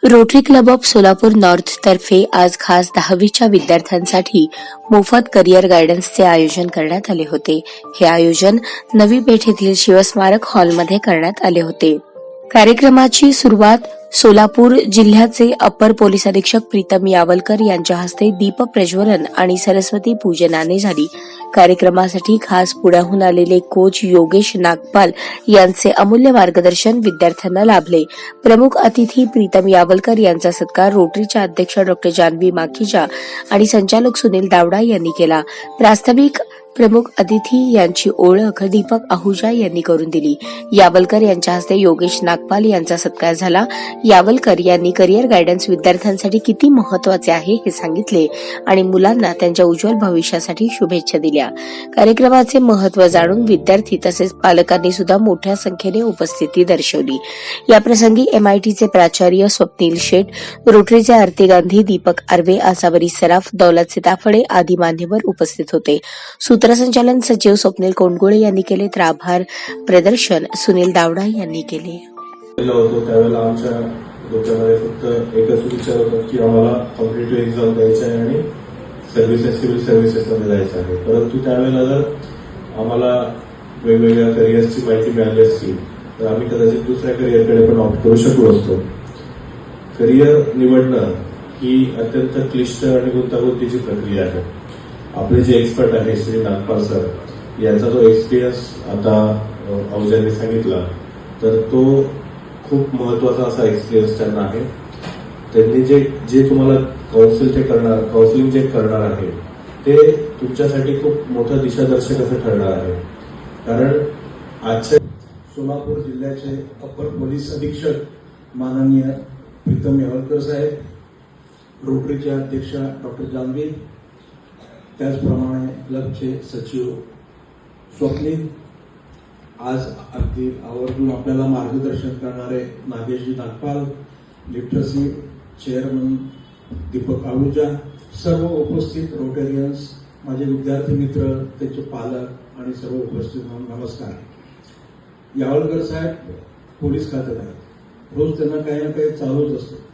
Rotary club of Solapur north तर्फे आज खास 10वीच्या विद्यार्थ्यांसाठी मोफत करिअर गायडन्सचे आयोजन करण्यात आले होते। हे आयोजन नवी पेठ येथील शिवस्मारक हॉलमध्ये करण्यात आले होते। कार्यक्रमाची सुरुवात सोलापूर जिल्ह्याचे अपर पोलीस अधीक्षक प्रीतम यावलकर यांच्या हस्ते दीप प्रज्वलन आणि सरस्वती पूजनाने झाली। कार्यक्रमासाठी खास पुण्याहून आलेले कोच योगेश नागपाल यांचे अमूल्य मार्गदर्शन विद्यार्थ्यांना लाभले। प्रमुख अतिथी प्रीतम यावलकर यांचा सत्कार रोटरीच्या अध्यक्ष डॉ जानवी माखीजा आणि संचालक सुनील दावडा यांनी केला। प्रास्ताविक प्रमुख अतिथी यांची ओळख दीपक आहुजा यांनी करून दिली। यावलकर यांच्या हस्ते योगेश नागपाल यांचा सत्कार झाला। यावलकर यांनी करिअर गायडन्स विद्यार्थ्यांसाठी किती महत्त्वाचे आहे हे सांगितले आणि मुलांना त्यांच्या उज्ज्वल भविष्यासाठी शुभेच्छा दिल्या। कार्यक्रमाचे महत्त्व जाणून विद्यार्थी तसेच पालकांनी सुद्धा मोठ्या संख्येने उपस्थिती दर्शवली। याप्रसंगी MITचे प्राचार्य स्वप्नील शेठ, रोटरीचे आरती गांधी, दीपक आर्वे, आसावरी सराफ, दौलत सीताफळे आदी मान्यवर उपस्थित होते। सूत्रसंचालन सचिव स्वप्नील कोंडगुळे यांनी केले तर आभार प्रदर्शन सुनील दावडा यांनी केले। त्यावेळेला आमच्या डोक्यामध्ये फक्त एकच विचार होता की आम्हाला कॉम्पिटिटिव्ह एक्झाम द्यायची आहे आणि सिव्हिल सर्व्हिसेसमध्ये जायचं आहे। परंतु त्यावेळेला जर आम्हाला वेगवेगळ्या करिअर्सची माहिती मिळाली असती तर आम्ही कदाचित दुसऱ्या करिअरकडे पण ऑप्ट करू शकलो असतो। करिअर निवडणं ही अत्यंत क्लिष्ट आणि गुंतागुंतीची प्रक्रिया आहे। आपले जे एक्सपर्ट आहे श्री नागपाल सर यांचा जो एक्सपिरियन्स आता आहुजांनी सांगितला तर तो खूप महत्वाचा असा एक्सपिरियन्स त्यांना आहे। त्यांनी जे तुम्हाला काउन्सिलिंग जे करणार आहे ते तुमच्यासाठी खूप मोठं दिशादर्शक असं ठरणार आहे। कारण आजच्या सोलापूर जिल्ह्याचे अपर पोलीस अधीक्षक माननीय प्रीतम यावलकर साहेब, रोटरीचे अध्यक्ष डॉ जानवी, त्याचप्रमाणे क्लबचे सचिव स्वप्नील, आज अगदी आवर्जून आपल्याला मार्गदर्शन करणारे नागेशजी नागपाल, लिटरसी चेअरमन दीपक आहुजा, सर्व उपस्थित रोटेरियन्स, माझे विद्यार्थी मित्र, त्यांचे पालक आणि सर्व उपस्थित नमस्कार। यावलकर साहेब पोलीस खात्यात आहेत, रोज त्यांना काही ना काही चालूच असतं।